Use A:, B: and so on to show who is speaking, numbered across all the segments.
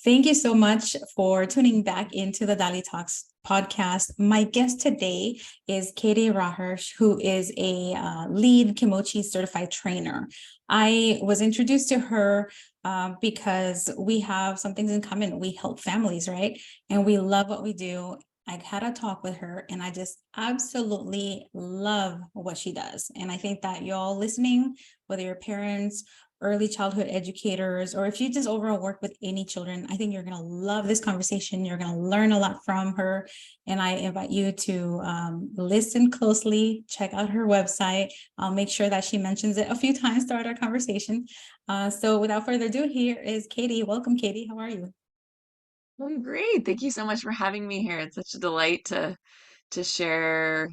A: Thank you so much for tuning back into the Dalitalks podcast. My guest today is Katie Raher, who is a lead Kimochis certified trainer. I was introduced to her because we have some things in common. We help families, right? And we love what we do. I had a talk with her and I just absolutely love what she does. And I think that y'all listening, whether you're parents, early childhood educators, or if you just overall work with any children, I think you're going to love this conversation. You're going to learn a lot from her. And I invite you to listen closely, check out her website. I'll make sure that she mentions it a few times throughout our conversation. So without further ado, here is Katie. Welcome, Katie. How are you?
B: I'm great. Thank you so much for having me here. It's such a delight to share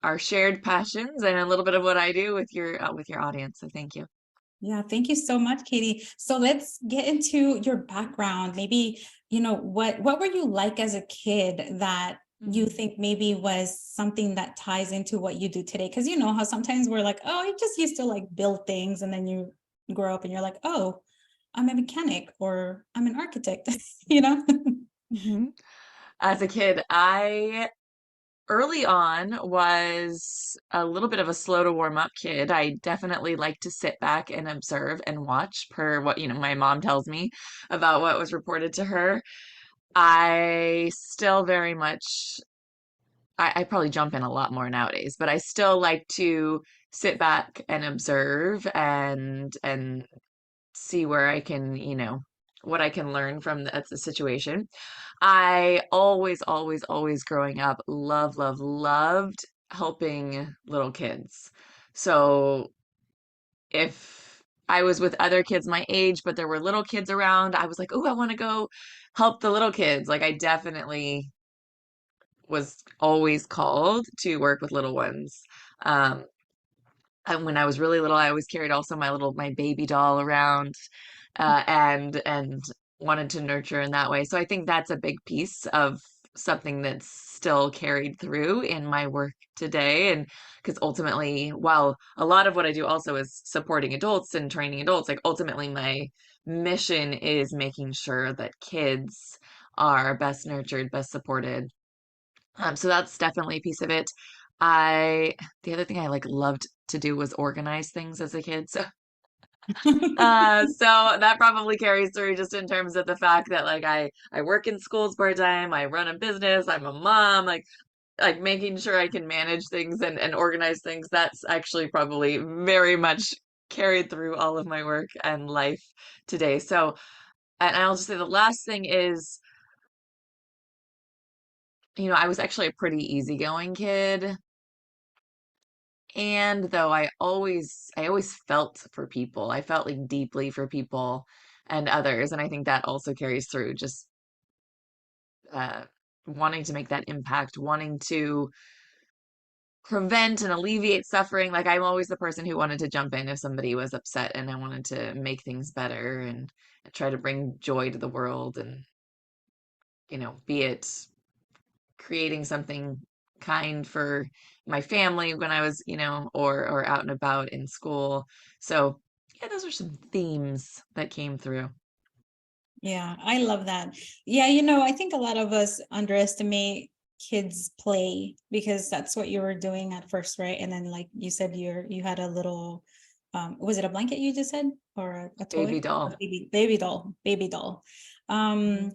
B: our shared passions and a little bit of what I do with your audience. So thank you.
A: Yeah, thank you so much, Katie. So let's get into your background. Maybe, what were you like as a kid that you
B: Mm.
A: think maybe was something that ties into what you do today? Because you know how sometimes we're like, oh, I just used to like build things, and then you grow up and you're like, oh, I'm a mechanic or I'm an architect, you know?
B: Mhm. As a kid, I early on was a little bit of a slow to warm up kid. I definitely like to sit back and observe and watch per what, my mom tells me about what was reported to her. I still very much I probably jump in a lot more nowadays, but I still like to sit back and observe and see where I can, what I can learn from the situation. I always, always, always growing up loved helping little kids. So if I was with other kids my age, but there were little kids around, I was like, oh, I want to go help the little kids. Like I definitely was always called to work with little ones. Um, and when I was really little, I always carried also my baby doll around, and wanted to nurture in that way. So I think that's a big piece of something that's still carried through in my work today. And because ultimately, while a lot of what I do also is supporting adults and training adults, like ultimately my mission is making sure that kids are best nurtured, best supported, so that's definitely a piece of it. I The other thing I like loved to do was organize things as a kid. So that probably carries through just in terms of the fact that like I work in schools part time, I run a business, I'm a mom, like making sure I can manage things and organize things. That's actually probably very much carried through all of my work and life today. So, and I'll just say the last thing is, I was actually a pretty easygoing kid. And though I always felt for people. I felt like deeply for people and others. And I think that also carries through just uh, wanting to make that impact, wanting to prevent and alleviate suffering. Like I'm always the person who wanted to jump in if somebody was upset and I wanted to make things better and try to bring joy to the world and, be it creating something kind for my family when I was, or out and about in school. So, yeah, those are some themes that came through.
A: Yeah, I love that. Yeah, I think a lot of us underestimate kids play because that's what you were doing at first, right? And then like you said you had a little was it a blanket you just said or a
B: Baby
A: toy? A
B: doll.
A: baby doll.
B: Mhm.
A: Um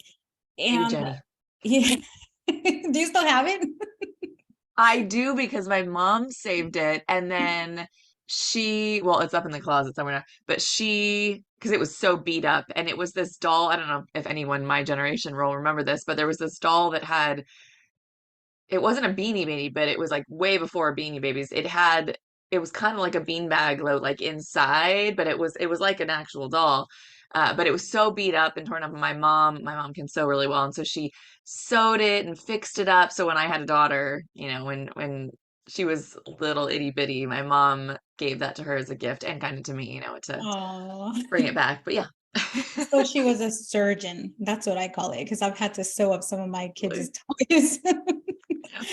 B: Baby
A: and
B: Jenny.
A: yeah. Do you still have it?
B: I do because my mom saved it and then well, it's up in the closet somewhere now, but because it was so beat up and it was this doll. I don't know if anyone my generation will remember this, but there was this doll that had it wasn't a Beanie Baby, but it was like way before Beanie Babies. It was kind of like a beanbag load, like inside, but it was like an actual doll. But it was so beat up and torn up. And my mom can sew really well, and so she sewed it and fixed it up. So when I had a daughter, when she was little itty bitty, my mom gave that to her as a gift and kind of to me, to
A: Oh.
B: bring it back. But yeah.
A: So she was a surgeon. That's what I call it because I've had to sew up some of my kids' toys.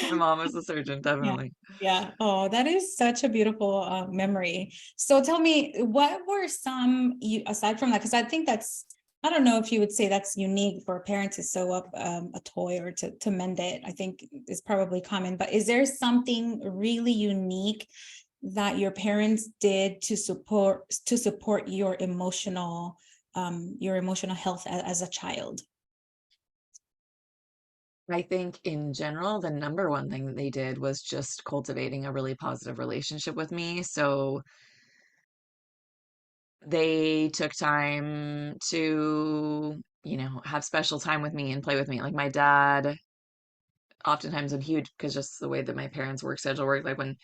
B: My mom was a surgeon,
A: Yeah.
B: definitely.
A: Yeah. Oh, that is such a beautiful memory. So tell me, what were some, aside from that, because I think that's I don't know if you would say that's unique for a parent to sew up a toy or to mend it. I think is probably common, but is there something really unique that your parents did to support your emotional health as a child?
B: I think in general, the number one thing that they did was just cultivating a really positive relationship with me. So they took time to, have special time with me and play with me. Like my dad, oftentimes when he would, because just the way that my parents' work schedule worked, like when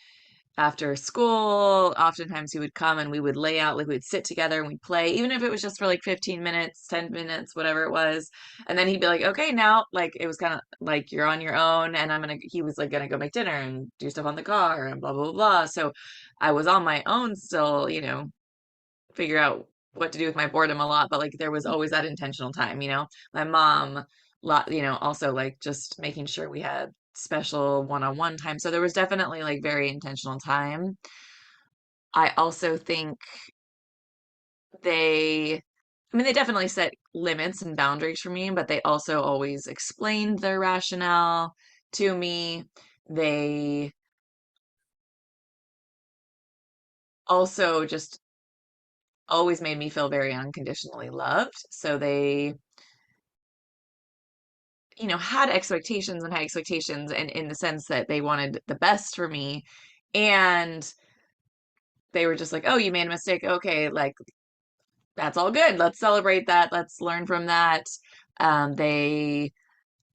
B: after school, oftentimes he would come and we would lay out, like we'd sit together and we'd play, even if it was just for like 15 minutes, 10 minutes, whatever it was. And then he'd be like, okay, now, like it was kind of like you're on your own and he was like gonna go make dinner and do stuff on the car and blah, blah, blah, blah. So I was on my own still, figure out what to do with my boredom a lot, but like there was always that intentional time, My mom, also like just making sure we had special one-on-one time. So there was definitely like very intentional time. I also think they, they definitely set limits and boundaries for me, but they also always explained their rationale to me. They also just always made me feel very unconditionally loved. So they, had expectations and high expectations and in the sense that they wanted the best for me. And they were just like, oh, you made a mistake. Okay, like that's all good. Let's celebrate that. Let's learn from that. They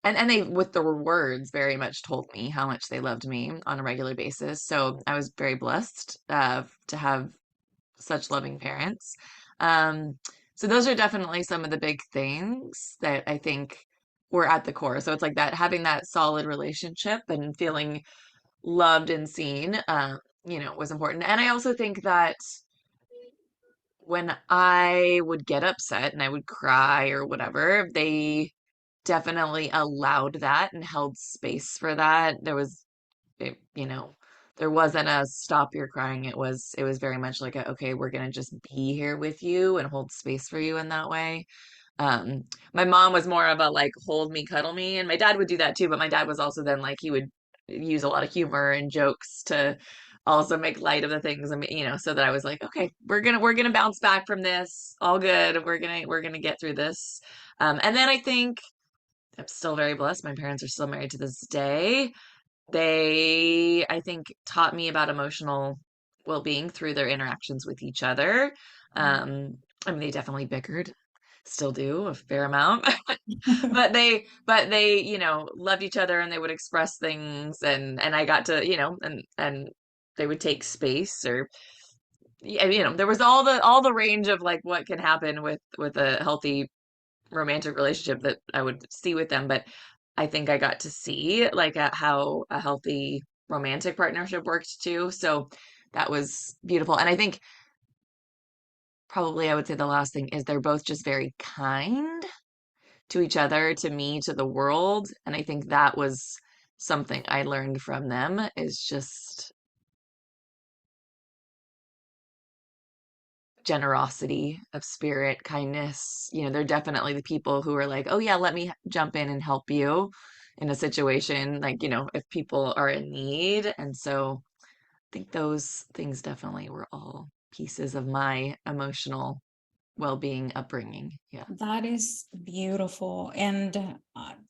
B: and they with the words very much told me how much they loved me on a regular basis. So I was very blessed to have such loving parents. Um, so those are definitely some of the big things that I think were at the core. So it's like that having that solid relationship and feeling loved and seen, was important. And I also think that when I would get upset and I would cry or whatever, they definitely allowed that and held space for that. It, you know, there wasn't a stop your crying. It was very much like okay, we're gonna just be here with you and hold space for you in that way. Um, my mom was more of a like hold me, cuddle me, and my dad would do that too, but my dad was also then like he would use a lot of humor and jokes to also make light of the things. I mean, so that I was like, okay, we're gonna bounce back from this. All good. We're gonna get through this. And then I think I'm still very blessed. My parents are still married to this day. They, I think, taught me about emotional well-being through their interactions with each other. Um, they definitely bickered, still do a fair amount, but they, loved each other and they would express things and I got to, and they would take space or yeah, there was all the range of like what can happen with a healthy romantic relationship that I would see with them, but I think I got to see like how a healthy romantic partnership worked too. So that was beautiful. And I think probably I would say the last thing is they're both just very kind to each other, to me, to the world. And I think that was something I learned from them is just generosity of spirit, kindness. They're definitely the people who are like, oh yeah, let me jump in and help you in a situation, like, if people are in need. And so I think those things definitely were all pieces of my emotional well-being upbringing. Yeah.
A: That is beautiful. And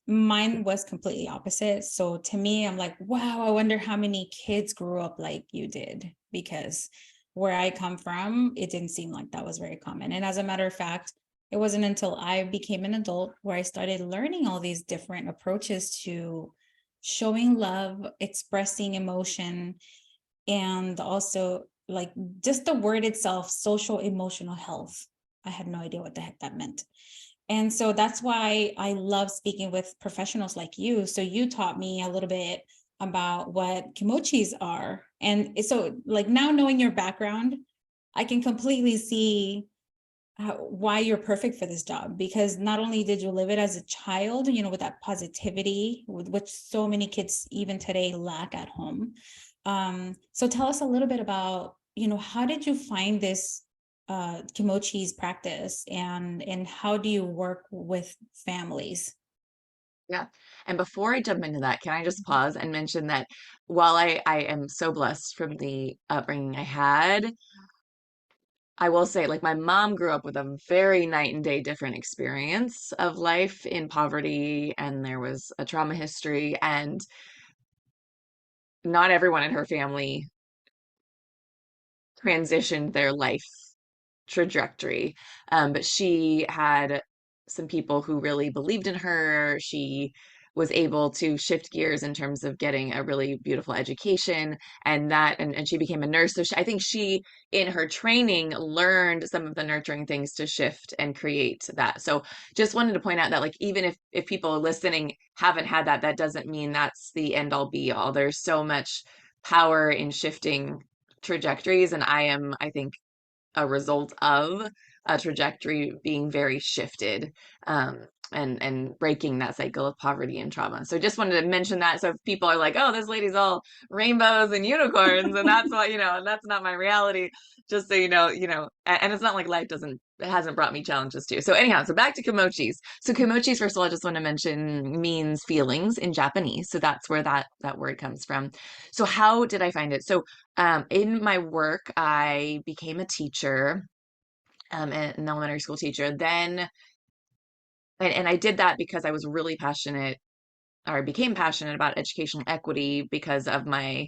A: mine was completely opposite. So to me, I'm like, wow, I wonder how many kids grew up like you did, because where I come from, it didn't seem like that was very common. And as a matter of fact, it wasn't until I became an adult where I started learning all these different approaches to showing love, expressing emotion, and also like just the word itself, social emotional health. I had no idea what the heck that meant. And so that's why I love speaking with professionals like you. So you taught me a little bit about what kimochis are. And so like now knowing your background, I can completely see why you're perfect for this job, because not only did you live it as a child, with that positivity, with which so many kids even today lack at home. So tell us a little bit about, how did you find this Kimochi's practice, and how do you work with families?
B: Yeah. And before I jump into that, can I just pause and mention that while I am so blessed from the upbringing I had, I will say, like, my mom grew up with a very night and day different experience of life in poverty, and there was a trauma history, and not everyone in her family transitioned their life trajectory. But she had some people who really believed in her. She was able to shift gears in terms of getting a really beautiful education, and she became a nurse. So I think she, in her training, learned some of the nurturing things to shift and create that. So just wanted to point out that, like, even if people listening haven't had that, that doesn't mean that's the end all be all. There's so much power in shifting trajectories, and I think, a result of a trajectory being very shifted, and breaking that cycle of poverty and trauma. So just wanted to mention that. So if people are like, oh, this lady's all rainbows and unicorns, and that's what, and that's not my reality, just so and it's not like life doesn't, it hasn't brought me challenges too. So anyhow, so back to Kimochis. So Kimochis, first of all, I just want to mention, means feelings in Japanese. So that's where that word comes from. So how did I find it? So in my work, I became a teacher, an elementary school teacher. Then, and I did that because I was really passionate, or I became passionate about educational equity because of my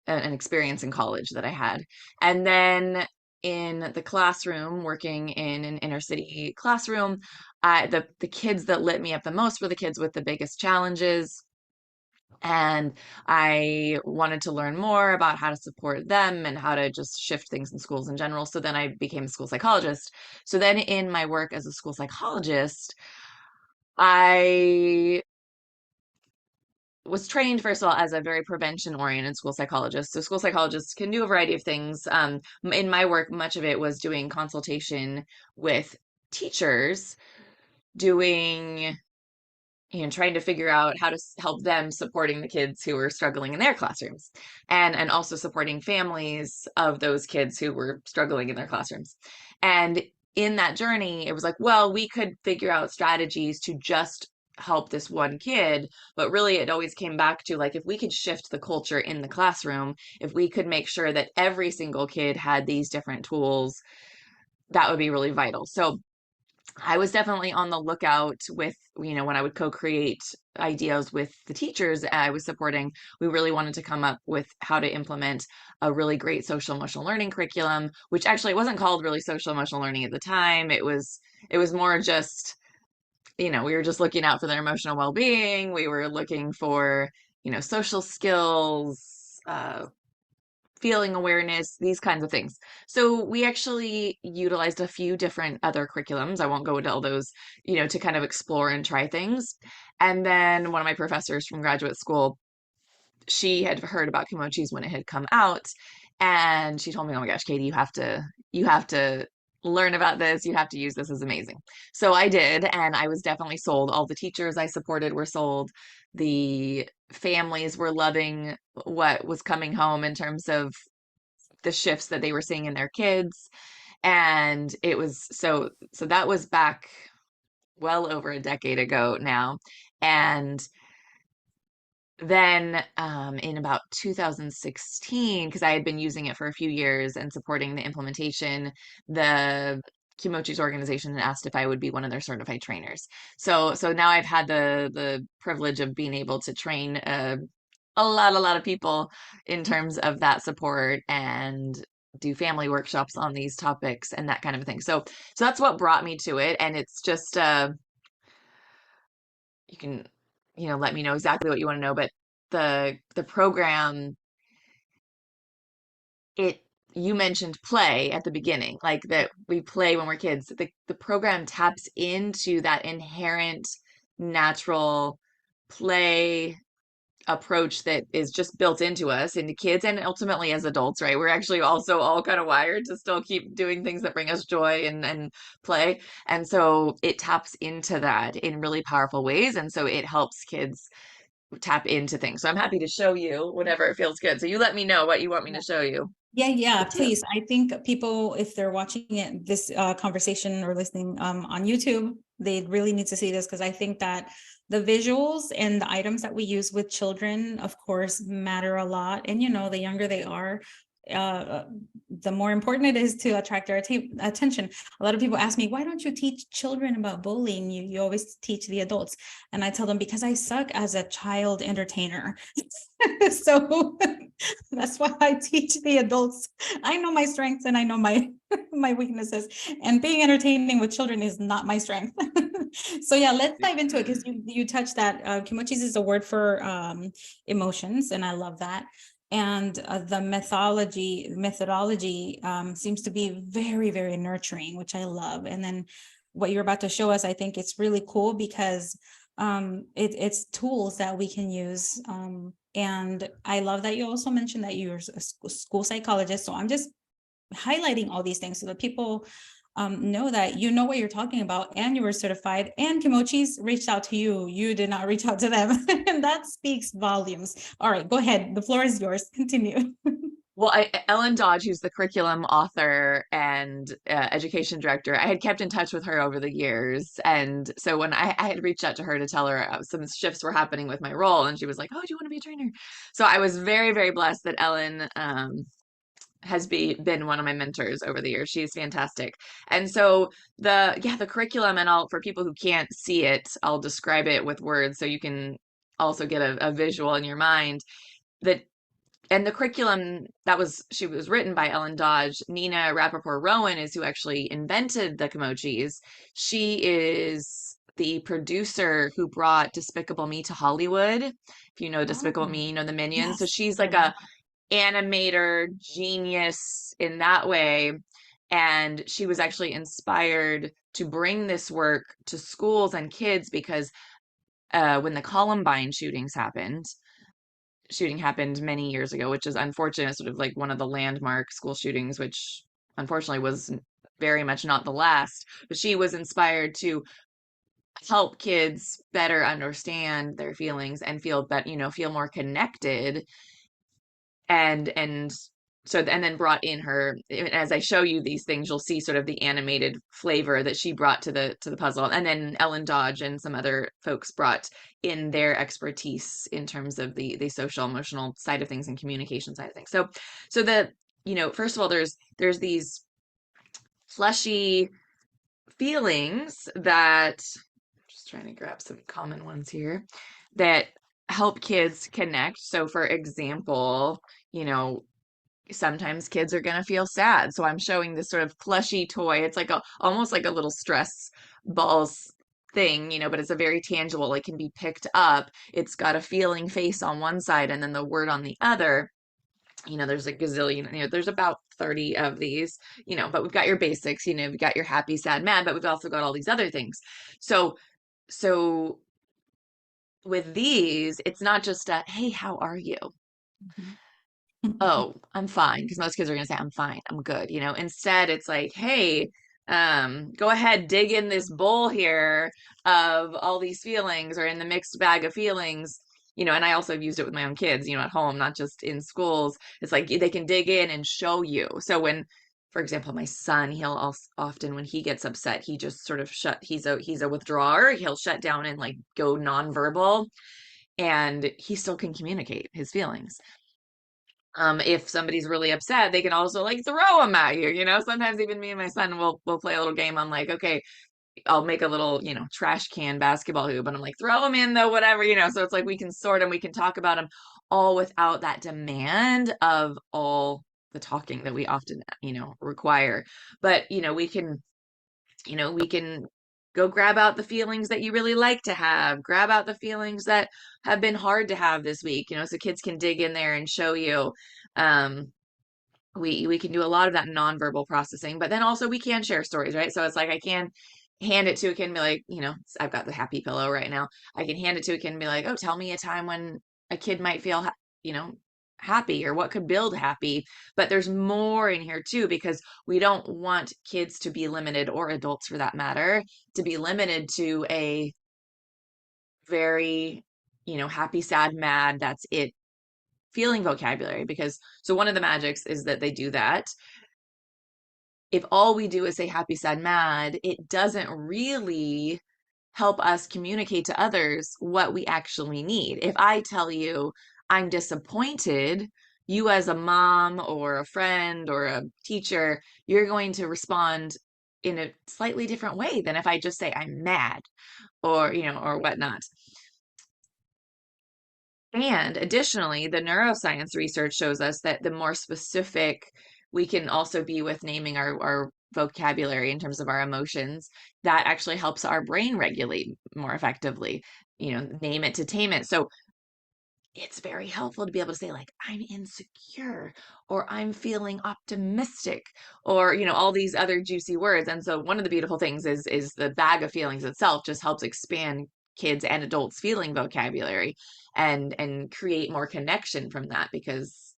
B: an experience in college that I had. And then in the classroom, working in an inner city classroom, the kids that lit me up the most were the kids with the biggest challenges, and I wanted to learn more about how to support them and how to just shift things in schools in general. So then I became a school psychologist. So then in my work as a school psychologist, I was trained, first of all, as a very prevention oriented school psychologist. So school psychologists can do a variety of things. In my work, much of it was doing consultation with teachers, doing trying to figure out how to help them, supporting the kids who were struggling in their classrooms, and also supporting families of those kids who were struggling in their classrooms. And in that journey, it was like, well, we could figure out strategies to just help this one kid, but really it always came back to, like, if we could shift the culture in the classroom, if we could make sure that every single kid had these different tools, that would be really vital. So I was definitely on the lookout with, when I would co-create ideas with the teachers I was supporting. We really wanted to come up with how to implement a really great social emotional learning curriculum, which actually wasn't called really social emotional learning at the time. It was more just, we were just looking out for their emotional well-being. We were looking for, social skills, feeling awareness, these kinds of things. So we actually utilized a few different other curriculums. I won't go into all those, to kind of explore and try things. And then one of my professors from graduate school, she had heard about Kimochis when it had come out, and she told me, "Oh my gosh, Katie, you have to learn about this. You have to use this. Is amazing." So I did, and I was definitely sold. All the teachers I supported were sold. The families were loving what was coming home in terms of the shifts that they were seeing in their kids. And it was so that was back well over a decade ago now. And then in about 2016, because I had been using it for a few years and supporting the implementation, the Kimochis organization had asked if I would be one of their certified trainers. So now I've had the privilege of being able to train a lot of people in terms of that support, and do family workshops on these topics and that kind of thing. So that's what brought me to it. And it's just you can, let me know exactly what you want to know, but the program, it you mentioned play at the beginning, like that we play when we're kids. The program taps into that inherent natural play approach that is just built into us, into kids, and ultimately as adults, right? We're actually also all kind of wired to still keep doing things that bring us joy and play. And so it taps into that in really powerful ways. And so it helps kids tap into things. So I'm happy to show you whenever it feels good. So you let me know what you want me to show you.
A: Yeah,
B: Too.
A: please. I think people, if they're watching it, this conversation or listening on YouTube, they really need to see this, because I think that the visuals and the items that we use with children, of course, matter a lot. And, the younger they are, uh, the more important it is to attract their attention. A lot of people ask me, why don't you teach children about bullying? You always teach the adults. And I tell them, because I suck as a child entertainer. So that's why I teach the adults. I know my strengths and I know my my weaknesses. And being entertaining with children is not my strength. So yeah, let's dive into it, because you touched that. Kimochis is a word for emotions, and I love that. And the methodology seems to be very, very nurturing, which I love. And then what you're about to show us, I think it's really cool, because it's tools that we can use. And I love that you also mentioned that you're a school psychologist. So I'm just highlighting all these things so that people know that you know what you're talking about, and you were certified, and Kimochis reached out to you. You did not reach out to them. And that speaks volumes. All right, go ahead. The floor is yours. Continue.
B: Well, Ellen Dodge, who's the curriculum author and education director, I had kept in touch with her over the years. And so when I had reached out to her to tell her some shifts were happening with my role, and she was like, "Oh, do you want to be a trainer?" So I was very, very blessed that Ellen has been one of my mentors over the years. She's fantastic. And so the curriculum, and I'll, for people who can't see it, I'll describe it with words so you can also get a visual in your mind. That and the curriculum she was written by Ellen Dodge. Nina Rappaport Rowan is who actually invented the Kimochis. She is the producer who brought Despicable Me to Hollywood. If you know Despicable
A: Oh,
B: Me, you know the Minions. So
A: yes.
B: she's
A: I
B: like
A: love
B: a animator genius in that way. And she was actually inspired to bring this work to schools and kids because when the Columbine shooting happened many years ago, which is unfortunate, sort of like one of the landmark school shootings, which unfortunately was very much not the last. But she was inspired to help kids better understand their feelings and feel feel more connected. And so and then brought in her, as I show you these things, you'll see sort of the animated flavor that she brought to the puzzle. And then Ellen Dodge and some other folks brought in their expertise in terms of the social emotional side of things and communication side of things. So first of all, there's these fleshy feelings that, just trying to grab some common ones here, that help kids connect. So for example, you know, sometimes kids are going to feel sad. So I'm showing this sort of plushy toy. It's like almost like a little stress balls thing, but it's a very tangible. It can be picked up. It's got a feeling face on one side and then the word on the other. There's a gazillion, there's about 30 of these, but we've got your basics, we've got your happy, sad, mad, but we've also got all these other things. So with these, it's not just a, hey, how are you?
A: it.
B: Oh, I'm fine. Because most kids are going to say, I'm fine, I'm good. Instead, it's like, hey, go ahead, dig in this bowl here of all these feelings or in the mixed bag of feelings. And I also have used it with my own kids, at home, not just in schools. It's like they can dig in and show you. So when, for example, my son, he'll also often, when he gets upset, he just sort of he's a withdrawer. He'll shut down and like go nonverbal, and he still can communicate his feelings. If somebody's really upset, they can also like throw them at you. Sometimes even me and my son will play a little game. I'm like, okay, I'll make a little, trash can basketball hoop, and I'm like, throw them in though, whatever. So it's like we can sort them, we can talk about them, all without that demand of all the talking that we often, require. But we can go grab out the feelings that you really like to have, grab out the feelings that have been hard to have this week, so kids can dig in there and show you. um we can do a lot of that nonverbal processing, but then also we can share stories, right? So it's like I can hand it to a kid and be like, I've got the happy pillow right now. I can hand it to a kid and be like, oh, tell me a time when a kid might feel you know happy, or what could build happy. But there's more in here too, because we don't want kids to be limited, or adults for that matter, to be limited to a very happy, sad, mad, that's it feeling vocabulary. Because so one of the magics is that they do that. If all we do is say happy, sad, mad, it doesn't really help us communicate to others what we actually need. If I tell you I'm disappointed, you as a mom or a friend or a teacher, you're going to respond in a slightly different way than if I just say I'm mad or whatnot. And additionally, the neuroscience research shows us that the more specific we can also be with naming our vocabulary in terms of our emotions, that actually helps our brain regulate more effectively. Name it to tame it. So it's very helpful to be able to say, like, I'm insecure, or I'm feeling optimistic, or all these other juicy words. And so one of the beautiful things is the bag of feelings itself just helps expand kids and adults feeling vocabulary, and create more connection from that, because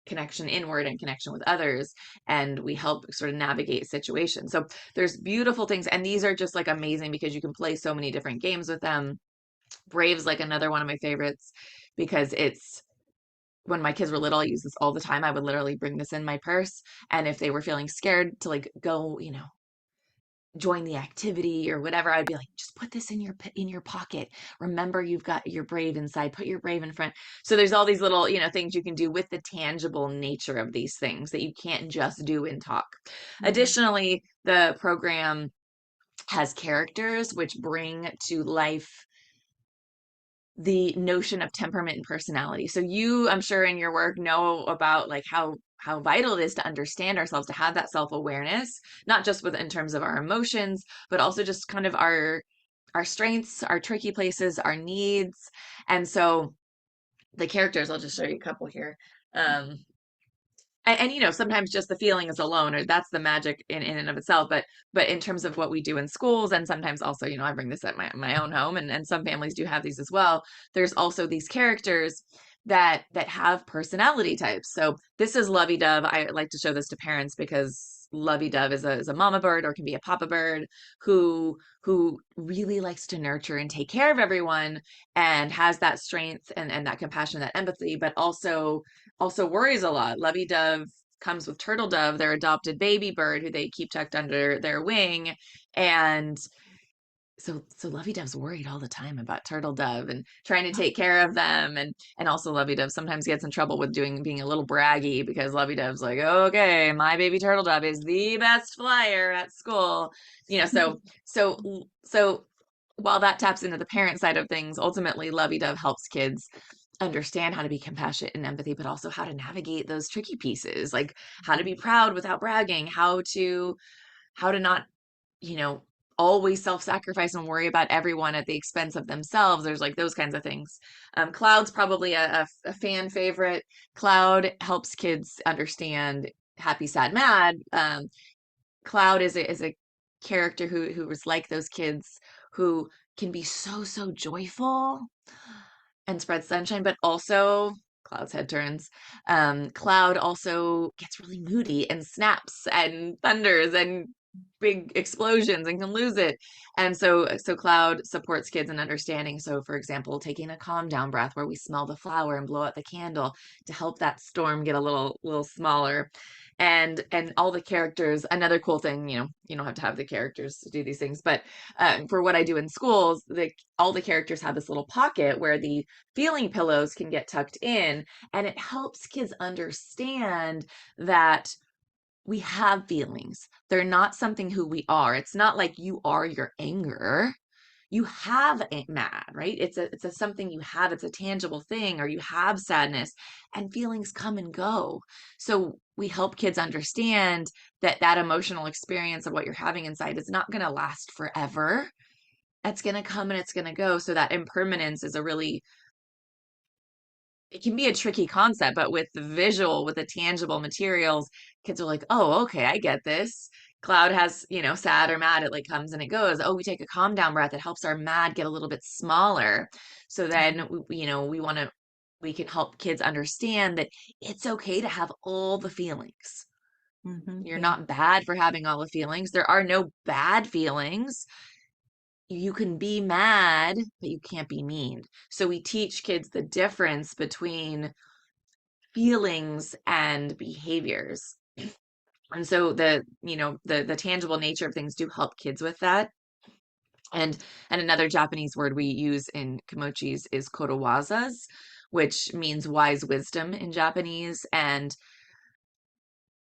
B: connection inward and connection with others, and we help sort of navigate situations. So there's beautiful things, and these are just like amazing because you can play so many different games with them. Brave's like another one of my favorites, because it's when my kids were little, I used this all the time. I would literally bring this in my purse. And if they were feeling scared to like go, join the activity or whatever, I'd be like, just put this in your pocket. Remember, you've got your brave inside. Put your brave in front. So there's all these little, things you can do with the tangible nature of these things that you can't just do in talk.
A: Mhm.
B: Additionally, the program has characters which bring to life the notion of temperament and personality. So you, I'm sure in your work, know about like how vital it is to understand ourselves, to have that self-awareness, not just with in terms of our emotions, but also just kind of our strengths, our tricky places, our needs. And so the characters, I'll just show you a couple here. Um, and sometimes just the feelings alone, or that's the magic in and of itself. But in terms of what we do in schools, and sometimes also, I bring this at my own home, and some families do have these as well. There's also these characters that have personality types. So this is Lovey Dove. I like to show this to parents because Lovey Dove is a mama bird, or can be a papa bird, who really likes to nurture and take care of everyone, and has that strength and that compassion, that empathy, but also worries a lot. Lovey Dove comes with Turtle Dove, their adopted baby bird, who they keep tucked under their wing. And so Lovey Dove's worried all the time about Turtle Dove and trying to take care of them. And also Lovey Dove sometimes gets in trouble with being a little braggy, because Lovey Dove's like, okay, my baby Turtle Dove is the best flyer at school. So while that taps into the parent side of things, ultimately Lovey Dove helps kids understand how to be compassionate and empathy, but also how to navigate those tricky pieces, like how to be proud without bragging, how to not, you know, always self-sacrifice and worry about everyone at the expense of themselves. There's like those kinds of things. Cloud's probably a fan favorite. Cloud helps kids understand happy, sad, mad. Cloud is a character who is like those kids who can be so joyful and spread sunshine, but also Cloud's head turns. Cloud also gets really moody and snaps and thunders and big explosions and can lose it. And so Cloud supports kids in understanding. So for example, taking a calm down breath where we smell the flower and blow out the candle to help that storm get a little smaller. And all the characters, another cool thing, you don't have to have the characters to do these things, but for what I do in schools, all the characters have this little pocket where the feeling pillows can get tucked in, and it helps kids understand that we have feelings. They're not something who we are. It's not like you are your anger. You have mad, right? It's a something you have. It's a tangible thing, or you have sadness, and feelings come and go. So we help kids understand that emotional experience of what you're having inside is not going to last forever. It's going to come and it's going to go. So that impermanence is it can be a tricky concept, but with the visual, with the tangible materials, kids are like, oh, okay, I get this. Cloud has, sad or mad, it like comes and it goes. Oh, we take a calm down breath. It helps our mad get a little bit smaller. So then, we can help kids understand that it's okay to have all the feelings.
A: Mhm.
B: You're
A: Yeah.
B: not bad for having all the feelings. There are no bad feelings. you can be mad, but you can't be mean. So we teach kids the difference between feelings and behaviors. And so the tangible nature of things do help kids with that. And another Japanese word we use in Kimochis is korowazas, which means wise wisdom in Japanese. And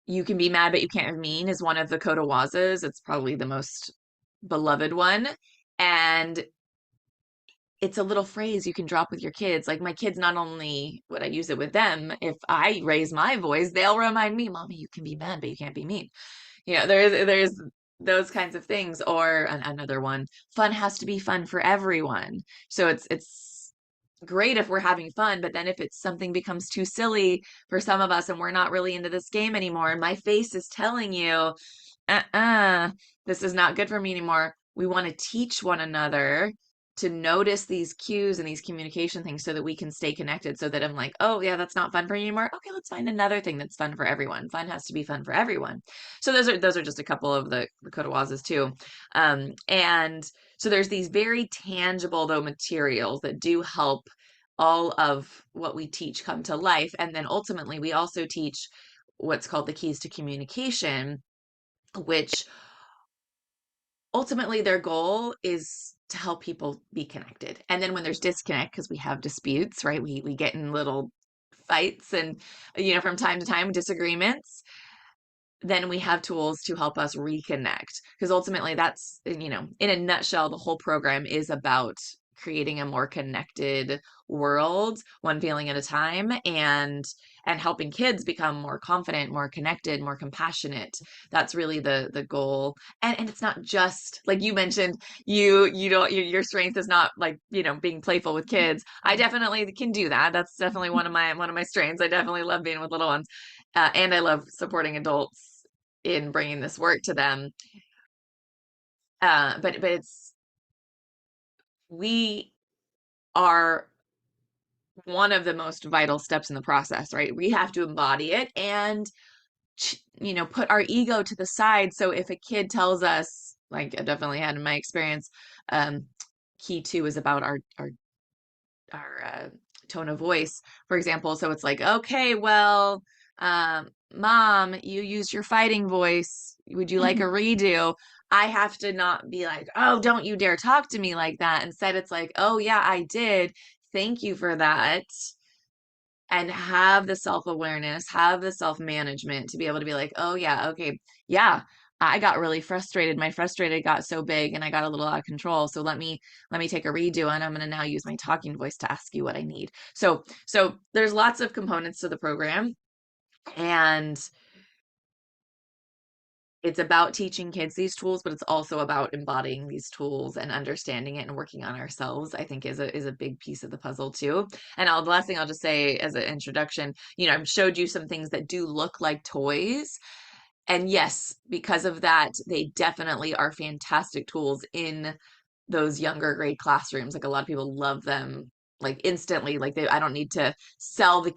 B: you can be mad, but you can't be mean is one of the korowazas. It's probably the most beloved one. And it's a little phrase you can drop with your kids. Like my kids, not only would I use it with them, if I raise my voice, they'll remind me, Mommy, you can be mad, but you can't be mean. There's those kinds of things. Or another one, fun has to be fun for everyone. So it's great if we're having fun, but then if it's something becomes too silly for some of us and we're not really into this game anymore, and my face is telling you, uh-uh, this is not good for me anymore. We want to teach one another to notice these cues and these communication things so that we can stay connected. So that I'm like, oh yeah, that's not fun for you anymore. Okay, let's find another thing that's fun for everyone. Fun has to be fun for everyone. So those are just a couple of the Kodawazas too. And so there's these very tangible though materials that do help all of what we teach come to life. And then ultimately we also teach what's called the keys to communication, which ultimately their goal is to help people be connected. And then when there's disconnect, because we have disputes, right? We get in little fights and from time to time disagreements, then we have tools to help us reconnect. Because ultimately that's, in a nutshell, the whole program is about creating a more connected world, one feeling at a time, and helping kids become more confident, more connected, more compassionate. That's really the goal. And it's not just like you mentioned, you don't your strength is not like, being playful with kids. I definitely can do that. That's definitely one of my strengths. I definitely love being with little ones. And I love supporting adults in bringing this work to them. But we are one of the most vital steps in the process, right? We have to embody it and, put our ego to the side. So if a kid tells us, like I definitely had in my experience, um, key two is about our tone of voice, for example. So it's like, okay, well, mom, you use your fighting voice. Would you like a redo? I have to not be like, oh, don't you dare talk to me like that. Instead, it's like, oh, yeah, I did. Thank you for that. And have the self-awareness, have the self-management to be able to be like, oh, yeah, okay, yeah. I got really frustrated. My frustrated got so big and I got a little out of control. So let me take a redo and I'm going to now use my talking voice to ask you what I need. So there's lots of components to the program, and it's about teaching kids these tools, but it's also about embodying these tools and understanding it and working on ourselves, I think is a big piece of the puzzle too. And the last thing I'll just say as an introduction, I've showed you some things that do look like toys. And yes, because of that, they definitely are fantastic tools in those younger grade classrooms. Like a lot of people love them like instantly. Like I don't need to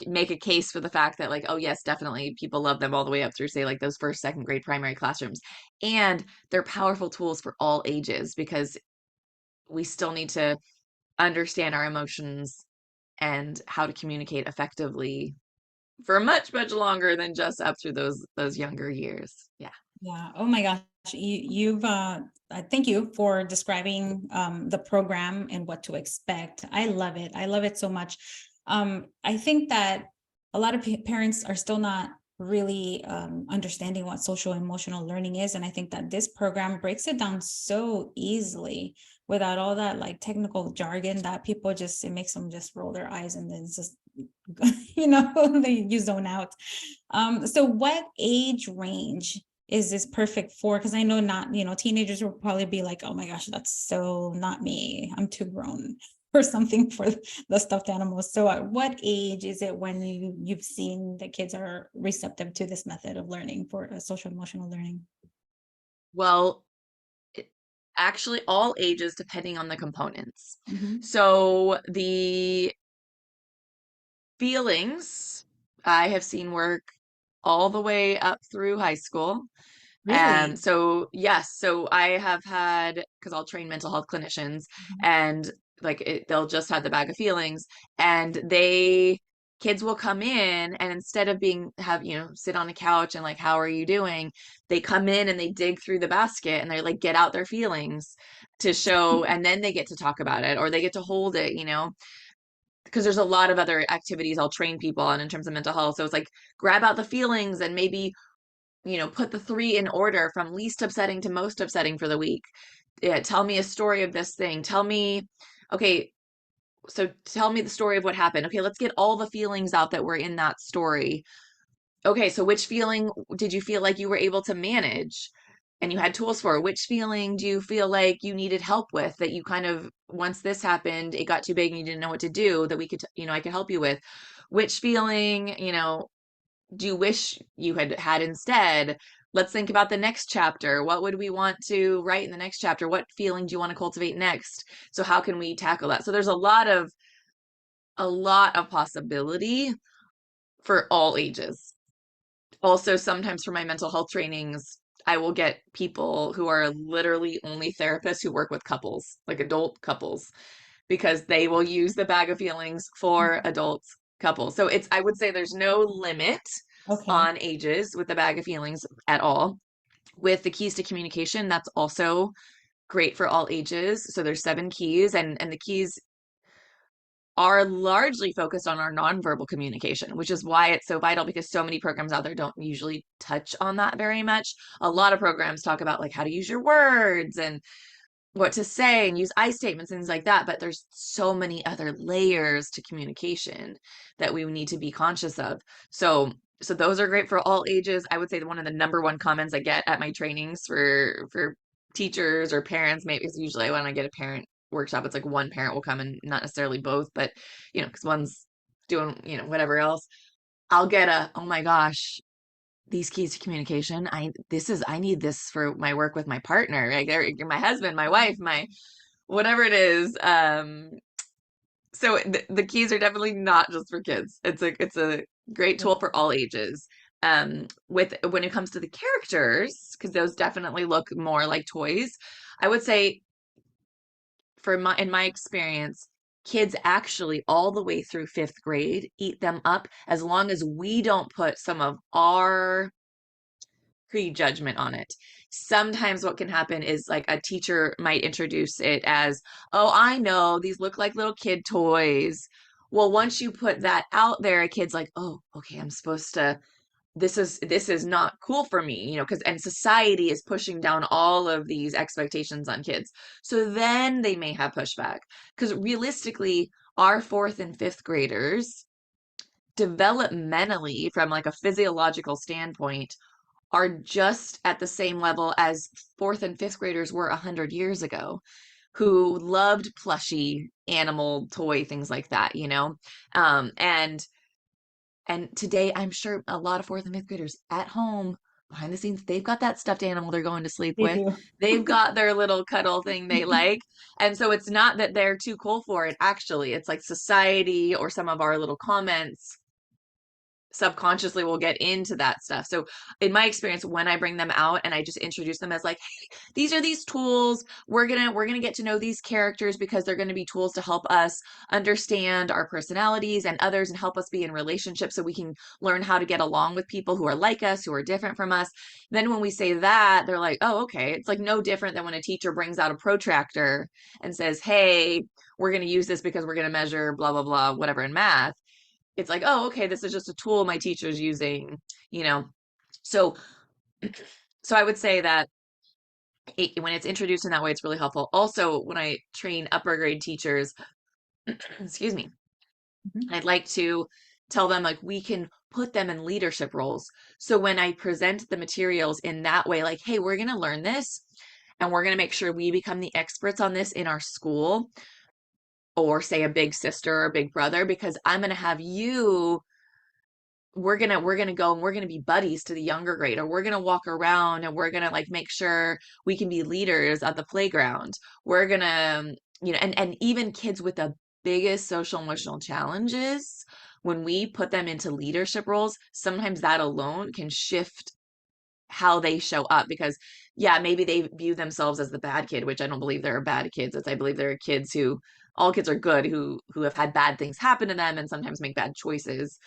B: make a case for the fact that like, oh yes, definitely people love them all the way up through say like those first, second grade primary classrooms. And they're powerful tools for all ages because we still need to understand our emotions and how to communicate effectively for much, much longer than just up through those younger years. Yeah.
A: Yeah. Oh my gosh. You've thank you for describing the program and what to expect. I love it. I love it so much. I think that a lot of parents are still not really understanding what social emotional learning is. And I think that this program breaks it down so easily without all that like technical jargon that people just, it makes them just roll their eyes and then it's just, you zone out. So what age range is this perfect for? Because I know not, teenagers will probably be like, oh my gosh, that's so not me. I'm too grown or something for the stuffed animals. So at what age is it when you've seen the kids are receptive to this method of learning for social emotional learning?
B: Well, actually all ages depending on the components.
A: Mhm.
B: So the feelings I have seen work all the way up through high school.
A: Really?
B: So yes, so I have had, because I'll train mental health clinicians,
A: Mhm.
B: and they'll just have the bag of feelings, and kids will come in, and instead of sit on a couch and like, how are you doing? They come in and they dig through the basket and they like get out their feelings to show, and then they get to talk about it, or they get to hold it, because there's a lot of other activities I'll train people on in terms of mental health. So it's like, grab out the feelings and maybe put the three in order from least upsetting to most upsetting for the week. Yeah, tell me a story of this thing. Okay, so tell me the story of what happened. Okay, let's get all the feelings out that were in that story. Okay, so which feeling did you feel like you were able to manage and you had tools for? Which feeling do you feel like you needed help with, that you kind of, once this happened, it got too big and you didn't know what to do, that we could, I could help you with? Which feeling, do you wish you had had instead? Let's think about the next chapter. What would we want to write in the next chapter? What feeling do you want to cultivate next? So how can we tackle that? So there's a lot of possibility for all ages. Also, sometimes for my mental health trainings, I will get people who are literally only therapists who work with couples, like adult couples, because they will use the bag of feelings for
A: Mhm.
B: adult couples. So I would say there's no limit
A: Okay.
B: on ages with the bag of feelings at all. With the keys to communication, that's also great for all ages. So there's 7 keys, and the keys are largely focused on our nonverbal communication, which is why it's so vital, because so many programs out there don't usually touch on that very much. A lot of programs talk about like how to use your words and what to say and use I statements, things like that. But there's so many other layers to communication that we need to be conscious of. So those are great for all ages. I would say that one of the number one comments I get at my trainings for teachers or parents, maybe, because usually when I get a parent workshop, it's like one parent will come and not necessarily both, but because one's doing, whatever else. I'll get oh my gosh, these keys to communication. I need this for my work with my partner, like my husband, my wife, my whatever it is. So the keys are definitely not just for kids. It's a great tool for all ages. With when it comes to the characters, because those definitely look more like toys, I would say, in my experience, kids actually all the way through 5th grade eat them up, as long as we don't put some of our prejudgment on it. Sometimes what can happen is like a teacher might introduce it as, oh, I know these look like little kid toys. Well, once you put that out there, a kid's like, oh, okay, I'm supposed to, this is not cool for me, because, and society is pushing down all of these expectations on kids. So then they may have pushback, because realistically, our 4th and 5th graders developmentally, from like a physiological standpoint, are just at the same level as 4th and 5th graders were 100 years ago, who loved plushy animal toy things like that, um, and and today I'm sure a lot of 4th and 5th graders at home behind the scenes, they've got that stuffed animal they're going to sleep
A: They
B: with.
A: do.
B: They've got their little cuddle thing they like. And so it's not that they're too cool for it. Actually, it's like society or some of our little comments subconsciously will get into that stuff. So in my experience, when I bring them out and I just introduce them as like, hey, these are these tools. We're gonna get to know these characters, because they're going to be tools to help us understand our personalities and others, and help us be in relationships so we can learn how to get along with people who are like us, who are different from us. Then when we say that, they're like, oh, okay. It's like no different than when a teacher brings out a protractor and says, hey, we're going to use this because we're going to measure blah blah blah whatever in math. It's like, oh, okay, this is just a tool my teacher's using, you know. So so I would say that when it's introduced in that way, it's really helpful. Also, when I train upper grade teachers, excuse me,
A: Mhm.
B: I'd like to tell them like we can put them in leadership roles. So when I present the materials in that way, like, hey, we're going to learn this and we're going to make sure we become the experts on this in our school, or say a big sister or big brother, because I'm going to have you, we're gonna go and we're gonna be buddies to the younger grade, or we're gonna walk around and we're gonna like make sure we can be leaders at the playground. We're gonna, and even kids with the biggest social emotional challenges, when we put them into leadership roles, sometimes that alone can shift how they show up, because yeah, maybe they view themselves as the bad kid, which I don't believe there are bad kids. I believe there are kids who, all kids are good, who have had bad things happen to them and sometimes make bad choices.